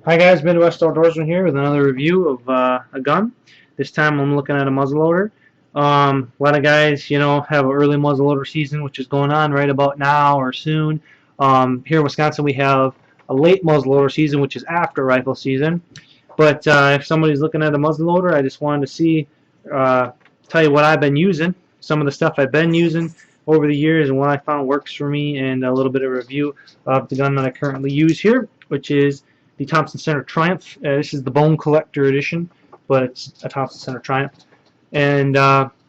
Hi guys, Midwest Outdoorsman here with another review of a gun. This time I'm looking at a muzzleloader. A lot of guys, have an early muzzleloader season, which is going on right about now or soon. Here in Wisconsin, we have a late muzzleloader season, which is after rifle season. But if somebody's looking at a muzzleloader, I just wanted to uh, tell you what I've been using, some of the stuff I've been using over the years, and what I found works for me, and a little bit of review of the gun that I currently use here, which is the Thompson Center Triumph. This is the Bone Collector Edition, but it's a Thompson Center Triumph. And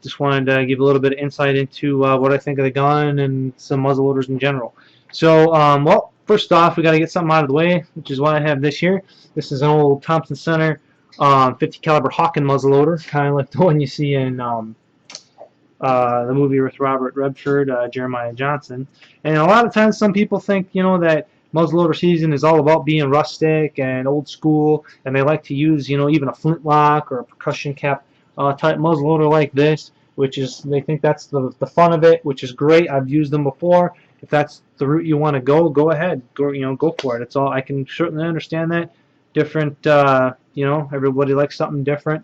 just wanted to give a little bit of insight into what I think of the gun and some muzzleloaders in general. So, well, first off, we got to get something out of the way, which is why I have this here. This is an old Thompson Center 50 caliber Hawken muzzleloader, kind of like the one you see in the movie with Robert Redford, Jeremiah Johnson. And a lot of times, some people think, that muzzleloader season is all about being rustic and old school, and they like to use, even a flintlock or a percussion cap type muzzleloader like this, which is, they think that's the fun of it, which is great. I've used them before. If that's the route you want to go ahead. Go for it. It's all. I can certainly understand that. Different, everybody likes something different.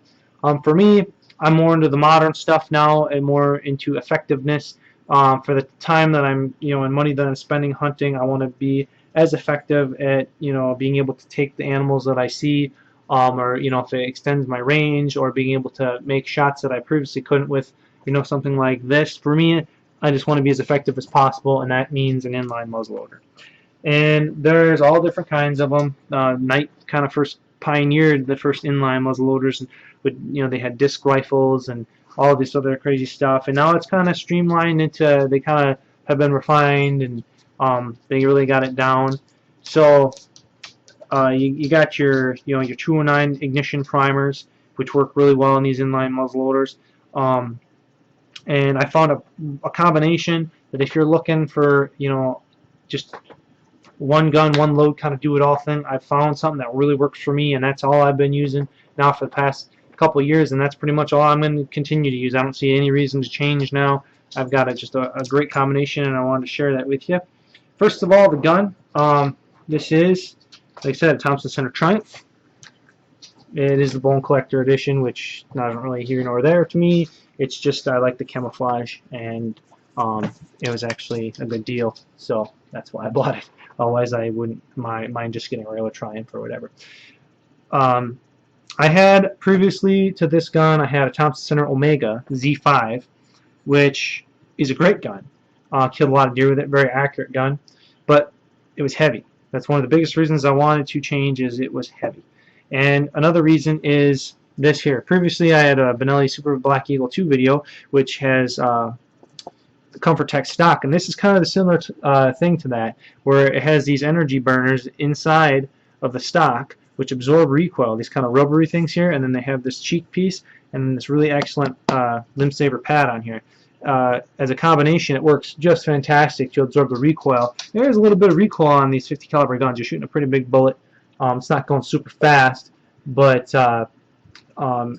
For me, I'm more into the modern stuff now and more into effectiveness. For the time that I'm, and money that I'm spending hunting, I want to be as effective at, being able to take the animals that I see, or, if it extends my range, or being able to make shots that I previously couldn't with, something like this. For me, I just want to be as effective as possible, and that means an inline muzzleloader. And there's all different kinds of them. Knight kind of first pioneered the first inline muzzleloaders. They had disc rifles and all this other crazy stuff. And now it's kind of streamlined into, they kind of have been refined, and they really got it down. So you got your 209 ignition primers, which work really well in these inline muzzleloaders. And I found a combination that if you're looking for, just one gun, one load kind of do-it-all thing, I've found something that really works for me, and that's all I've been using now for the past couple of years, and that's pretty much all I'm going to continue to use. I don't see any reason to change now. I've got just a great combination, and I wanted to share that with you. First of all, the gun. This is, like I said, a Thompson Center Triumph. It is the Bone Collector Edition, which not really here nor there to me. It's just I like the camouflage, and it was actually a good deal, so that's why I bought it. Otherwise, I wouldn't mind just getting a regular Triumph or whatever. I had previously to this gun, I had a Thompson Center Omega Z5, which is a great gun. Killed a lot of deer with it, very accurate gun, but it was heavy. That's one of the biggest reasons I wanted to change, is it was heavy. And another reason is this here. Previously, I had a Benelli Super Black Eagle 2 video, which has Comfort Tech stock, and this is kind of a similar thing to that, where it has these energy burners inside of the stock which absorb recoil, these kind of rubbery things here, and then they have this cheek piece and this really excellent limb saver pad on here. As a combination, it works just fantastic to absorb the recoil. There is a little bit of recoil on these 50 caliber guns. You're shooting a pretty big bullet. It's not going super fast, but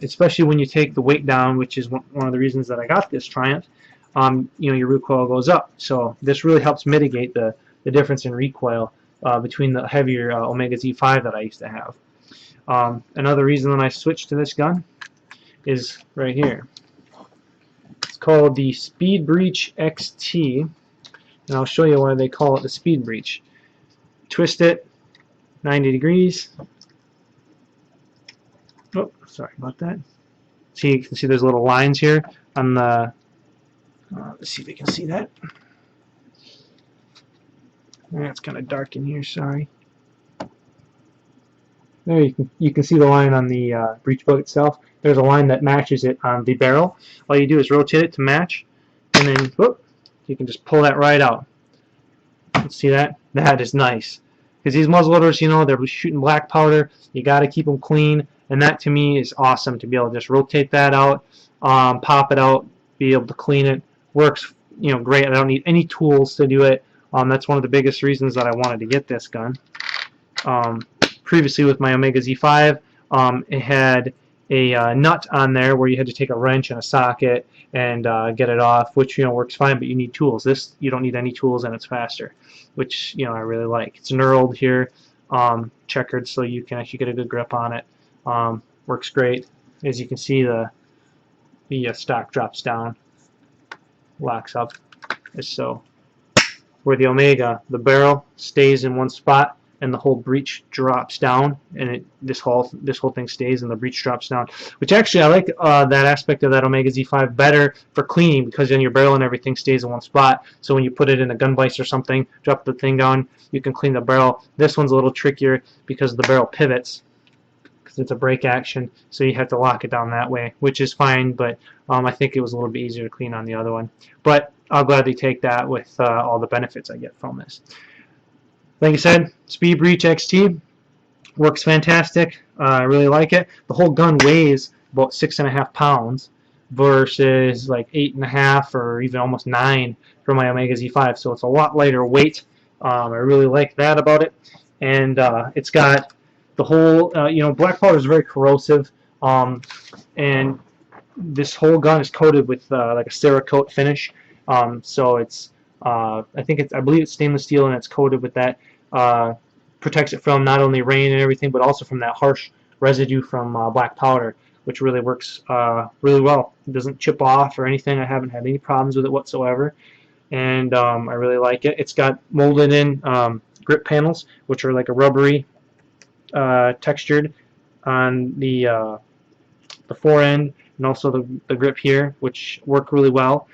especially when you take the weight down, which is one of the reasons that I got this Triumph, your recoil goes up. So this really helps mitigate the difference in recoil between the heavier Omega Z5 that I used to have. Another reason that I switched to this gun is right here. It's called the Speed Breech XT, and I'll show you why they call it the Speed Breech. Twist it 90 degrees. Oh, sorry about that. See, you can see there's little lines here on the. Let's see if we can see that. It's kind of dark in here. Sorry. There you can see the line on the breech plug itself. There's a line that matches it on the barrel. All you do is rotate it to match, and then whoop, you can just pull that right out. See that? That is nice. Because these muzzleloaders, they're shooting black powder. You got to keep them clean, and that to me is awesome to be able to just rotate that out, pop it out, be able to clean it. Works, great. I don't need any tools to do it. That's one of the biggest reasons that I wanted to get this gun. Previously with my Omega Z5, it had a nut on there where you had to take a wrench and a socket and get it off, which works fine, but you need tools. This, you don't need any tools, and it's faster, which I really like. It's knurled here. checkered so you can actually get a good grip on it. Works great. As you can see, the stock drops down, locks up as so. Where the Omega, the barrel stays in one spot and the whole breech drops down, and this whole thing stays and the breech drops down. Which actually I like that aspect of that Omega Z5 better for cleaning, because then your barrel and everything stays in one spot. So when you put it in a gun vise or something, drop the thing down, you can clean the barrel. This one's a little trickier because the barrel pivots, because it's a brake action, so you have to lock it down that way, which is fine, but I think it was a little bit easier to clean on the other one. But I'll gladly take that with all the benefits I get from this. Like I said, Speed Breech XT works fantastic. I really like it. The whole gun weighs about 6.5 pounds versus like 8.5 or even almost 9 for my Omega Z5, so it's a lot lighter weight. I really like that about it, and it's got the whole, black powder is very corrosive, and this whole gun is coated with like a Cerakote finish. So it's, I believe it's stainless steel, and it's coated with that. Protects it from not only rain and everything, but also from that harsh residue from black powder, which really works really well. It doesn't chip off or anything. I haven't had any problems with it whatsoever, and I really like it. It's got molded in grip panels, which are like a rubbery textured on the forend, and also the grip here, which work really well.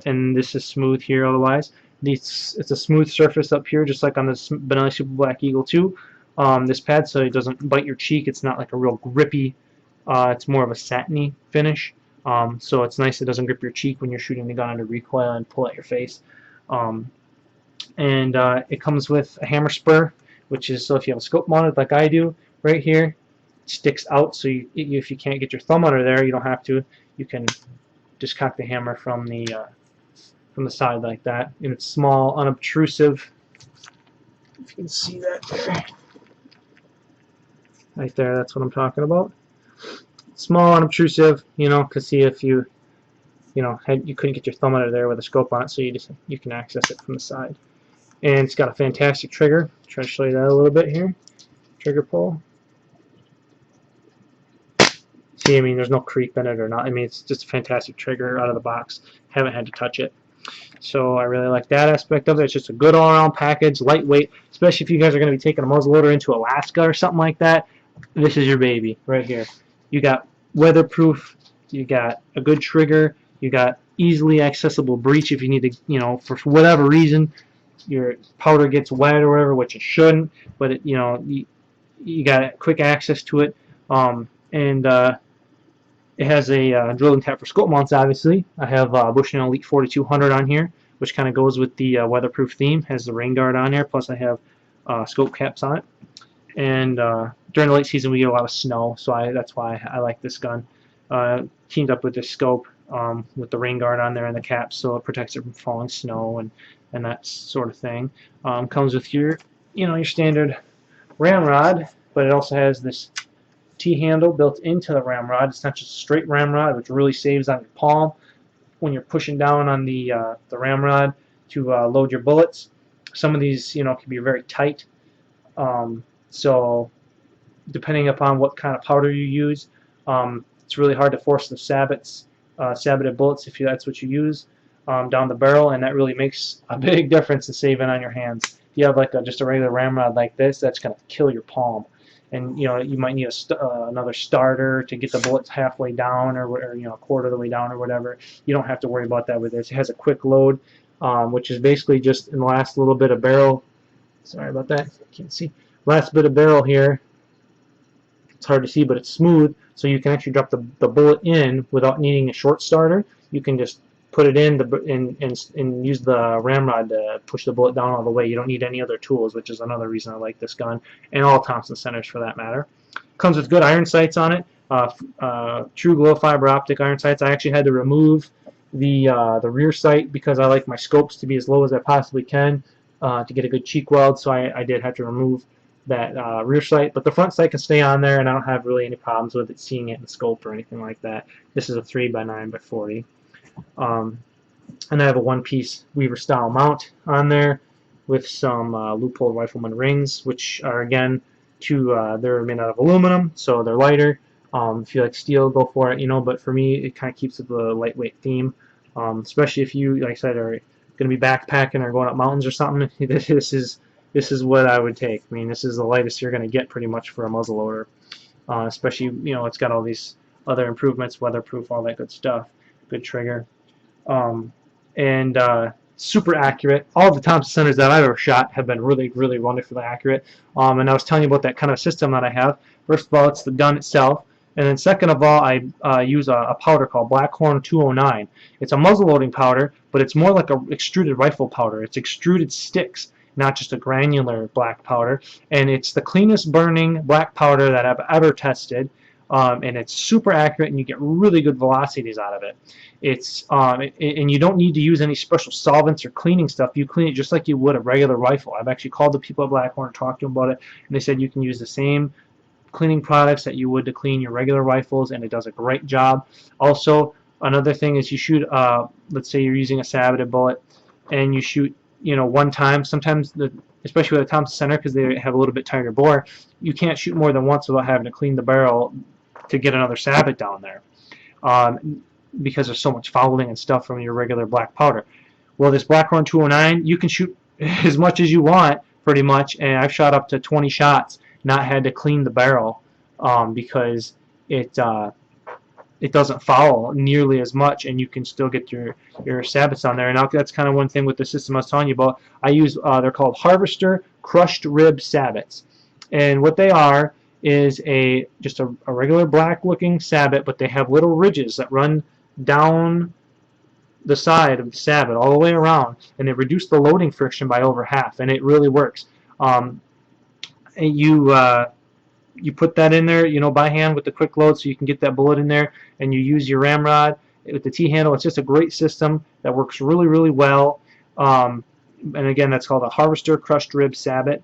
And this is smooth here otherwise. It's a smooth surface up here, just like on this Benelli Super Black Eagle 2. This pad, so it doesn't bite your cheek. It's not like a real grippy, it's more of a satiny finish. So it's nice. It doesn't grip your cheek when you're shooting the gun under recoil and pull at your face. And it comes with a hammer spur, which is, so if you have a scope mounted like I do right here, it sticks out, so if you can't get your thumb under there, you don't have to. You can just cock the hammer from the side like that, and it's small, unobtrusive. If you can see that there, right there, that's what I'm talking about. Small, unobtrusive, because see if you couldn't get your thumb under there with a scope on it, so you can access it from the side. And it's got a fantastic trigger. Try to show you that a little bit here. Trigger pull. See, I mean, there's no creep in it or not. I mean, it's just a fantastic trigger out of the box. Haven't had to touch it. So I really like that aspect of it. It's just a good all-around package, lightweight, especially if you guys are going to be taking a muzzleloader into Alaska or something like that. This is your baby right here. You got weatherproof, you got a good trigger, you got easily accessible breech if you need to, for whatever reason, your powder gets wet or whatever, which it shouldn't, but it, you got quick access to it, and it has a drill and tap for scope mounts, obviously. I have Bushnell Elite 4200 on here, which kind of goes with the weatherproof theme. Has the rain guard on there, plus I have scope caps on it. And during the late season, we get a lot of snow, so that's why I like this gun. Teamed up with this scope with the rain guard on there and the caps, so it protects it from falling snow and that sort of thing. Comes with your standard ramrod, but it also has this T-handle built into the ramrod. It's not just a straight ramrod, which really saves on your palm when you're pushing down on the ramrod to load your bullets. Some of these, can be very tight. So depending upon what kind of powder you use, it's really hard to force the sabbated bullets, if that's what you use, down the barrel, and that really makes a big difference in saving on your hands. If you have like just a regular ramrod like this, that's going to kill your palm. And you might need another starter to get the bullets halfway down, or a quarter of the way down, or whatever. You don't have to worry about that with this. It has a quick load, which is basically just in the last little bit of barrel. Sorry about that, can't see. Last bit of barrel here. It's hard to see, but it's smooth, so you can actually drop the bullet in without needing a short starter. You can just put it in and use the ramrod to push the bullet down all the way. You don't need any other tools, which is another reason I like this gun, and all Thompson centers for that matter. Comes with good iron sights on it, true glow fiber optic iron sights. I actually had to remove the rear sight because I like my scopes to be as low as I possibly can to get a good cheek weld, so I did have to remove that rear sight, but the front sight can stay on there, and I don't have really any problems with it seeing it in the scope or anything like that. This is a 3x9x40. And I have a one-piece Weaver style mount on there with some loophole rifleman rings, which are again they're made out of aluminum, so they're lighter. If you like steel, go for it, but for me, it kind of keeps it the lightweight theme, especially if you, like I said, are going to be backpacking or going up mountains or something. This is what I would take. I mean, this is the lightest you're going to get pretty much for a muzzleloader, especially, it's got all these other improvements, weatherproof, all that good stuff, good trigger, and super accurate. All the Thompson centers that I've ever shot have been really, really wonderfully accurate. And I was telling you about that kind of system that I have. First of all, it's the gun itself. And then second of all, I use a powder called Blackhorn 209. It's a muzzle loading powder, but it's more like a extruded rifle powder. It's extruded sticks, not just a granular black powder. And it's the cleanest burning black powder that I've ever tested. And it's super accurate, and you get really good velocities out of it. It's and you don't need to use any special solvents or cleaning stuff. You clean it just like you would a regular rifle. I've actually called the people at Blackhorn and talked to them about it, and they said you can use the same cleaning products that you would to clean your regular rifles, and it does a great job. Also, another thing is you shoot, let's say you're using a saboted bullet, and you shoot, one time. Sometimes, especially with a Thompson center, because they have a little bit tighter bore, you can't shoot more than once without having to clean the barrel to get another sabot down there, because there's so much fouling and stuff from your regular black powder. Well, this Blackhorn 209, you can shoot as much as you want, pretty much, and I've shot up to 20 shots, not had to clean the barrel, because it doesn't foul nearly as much, and you can still get your sabots on there. And that's kind of one thing with the system I was telling you about. I use they're called Harvester crushed rib sabots, and what they are is just a regular black looking sabot, but they have little ridges that run down the side of the sabot all the way around, and they reduce the loading friction by over half, and it really works. You put that in there, by hand with the quick load, so you can get that bullet in there, and you use your ramrod with the T-handle. It's just a great system that works really, really well. And again, that's called a Harvester crushed rib sabot.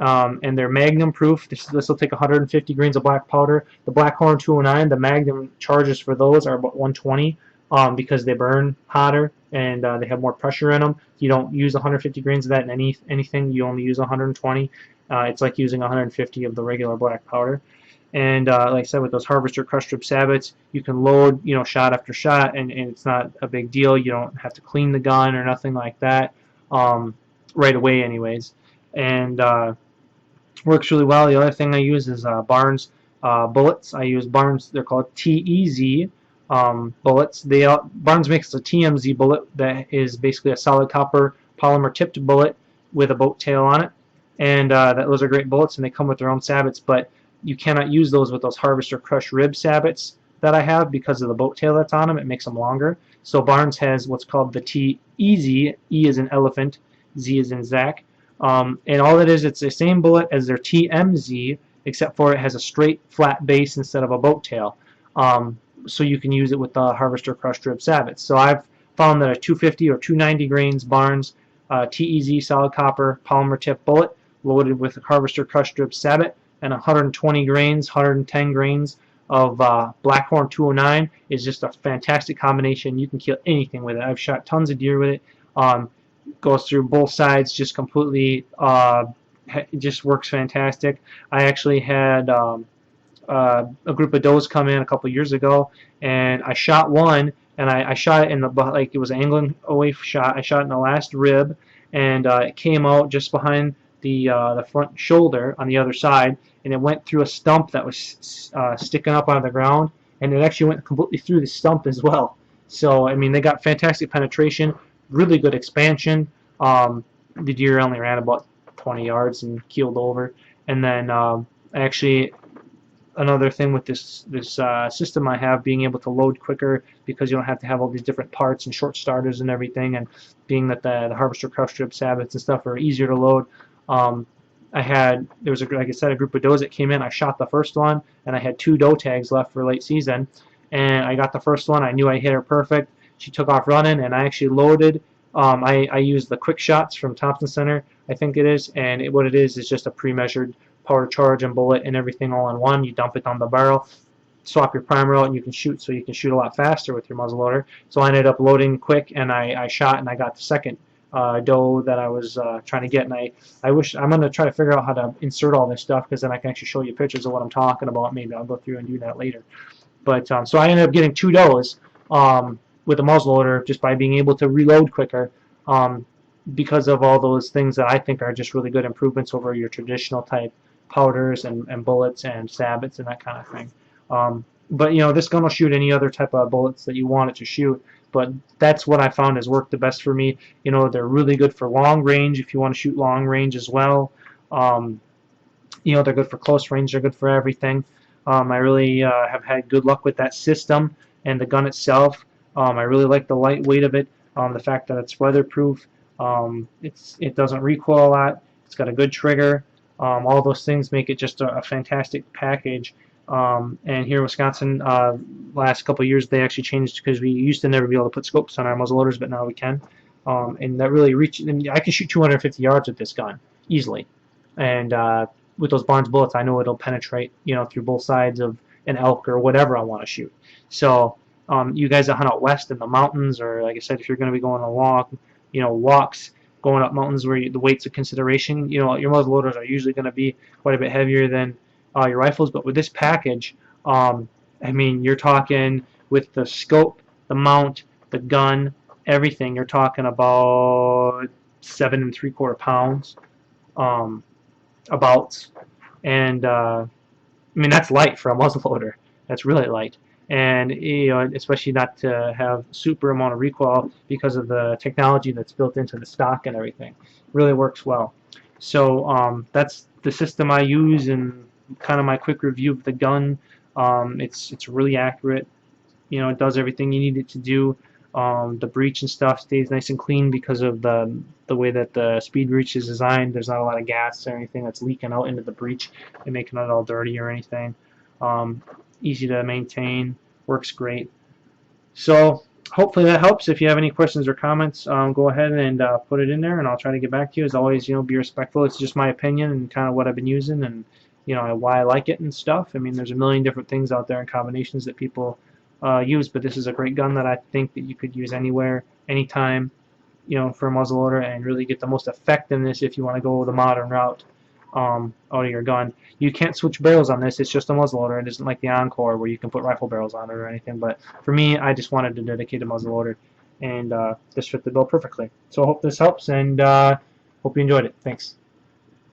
And they're magnum proof. This will take 150 grains of black powder. The Blackhorn 209, the magnum charges for those are about 120, because they burn hotter, and they have more pressure in them. You don't use 150 grains of that in anything. You only use 120. It's like using 150 of the regular black powder. And like I said, with those Harvester crushed rib sabots, you can load, shot after shot, and it's not a big deal. You don't have to clean the gun or nothing like that, right away anyways. And works really well. The other thing I use is Barnes bullets. I use Barnes, they're called TEZ bullets. Barnes makes a TMZ bullet that is basically a solid copper polymer tipped bullet with a boat tail on it. And those are great bullets, and they come with their own sabots, but you cannot use those with those Harvester crushed rib sabots that I have because of the boat tail that's on them. It makes them longer. So Barnes has what's called the TEZ. E is in elephant, Z is in Zach. And all it is, it's the same bullet as their TMZ, except for it has a straight, flat base instead of a boat tail. So you can use it with the Harvester crushed rib sabots. So I've found that a 250 or 290 grains Barnes TEZ solid copper polymer tip bullet loaded with a Harvester crushed rib sabot and 120 grains, 110 grains of Blackhorn 209 is just a fantastic combination. You can kill anything with it. I've shot tons of deer with it. Goes through both sides just completely. It just works fantastic. I actually had a group of does come in a couple years ago, and I shot one, and I shot it in the, like, it was an angling away shot. I shot in the last rib, and it came out just behind the front shoulder on the other side, and it went through a stump that was sticking up out of the ground, and it actually went completely through the stump as well. So I mean, they got fantastic penetration, really good expansion. The deer only ran about 20 yards and keeled over. And then actually another thing with this system I have, being able to load quicker because you don't have to have all these different parts and short starters and everything, and being that the Harvester crushed rib sabots and stuff are easier to load. There was, like I said, a group of does that came in. I shot the first one, and I had 2 doe tags left for late season, and I got the first one. I knew I hit her perfect. She took off running, and I actually loaded. I used the quick shots from Thompson Center, I think it is, and what it is just a pre-measured powder charge and bullet and everything all in one. You dump it on the barrel, swap your primer out, and you can shoot. So you can shoot a lot faster with your muzzleloader. So I ended up loading quick, and I shot, and I got the second doe that I was trying to get, and I wish I'm gonna try to figure out how to insert all this stuff because then I can actually show you pictures of what I'm talking about. Maybe I'll go through and do that later. But so I ended up getting 2 does with a muzzleloader just by being able to reload quicker. Because of all those things that I think are just really good improvements over your traditional type powders and bullets and sabots and that kind of thing. But this gun will shoot any other type of bullets that you want it to shoot. But that's what I found has worked the best for me. They're really good for long range if you want to shoot long range as well. They're good for close range. They're good for everything. I really have had good luck with that system and the gun itself. I really like the lightweight of it, the fact that it's weatherproof. It doesn't recoil a lot. It's got a good trigger. All those things make it just a fantastic package. And here in Wisconsin, last couple of years they actually changed because we used to never be able to put scopes on our muzzleloaders, but now we can. And that really reached. I mean, I can shoot 250 yards with this gun easily, and with those Barnes bullets, I know it'll penetrate, through both sides of an elk or whatever I want to shoot. So, you guys that hunt out west in the mountains, or like I said, if you're going to be going along, walks, going up mountains where the weight's a consideration, your muzzle loaders are usually going to be quite a bit heavier than your rifles. But with this package, I mean, you're talking with the scope, the mount, the gun, everything. You're talking about 7 3/4 pounds. About, and I mean that's light for a muzzleloader. That's really light, and especially not to have super amount of recoil because of the technology that's built into the stock and everything. Really works well. So that's the system I use, and kind of my quick review of the gun. It's really accurate. It does everything you need it to do. The breech and stuff stays nice and clean because of the way that the speed breech is designed. There's not a lot of gas or anything that's leaking out into the breech and making it all dirty or anything. Easy to maintain, works great. So hopefully that helps. If you have any questions or comments, go ahead and put it in there, and I'll try to get back to you. As always, be respectful. It's just my opinion and kind of what I've been using, and why I like it and stuff. I mean, there's a million different things out there and combinations that people use, but this is a great gun that I think that you could use anywhere, anytime, for a muzzleloader, and really get the most effectiveness if you want to go the modern route out of your gun. You can't switch barrels on this. It's just a muzzleloader. It isn't like the Encore where you can put rifle barrels on it or anything. But for me, I just wanted to dedicate a muzzleloader, and this fit the bill perfectly. So I hope this helps, and hope you enjoyed it. Thanks.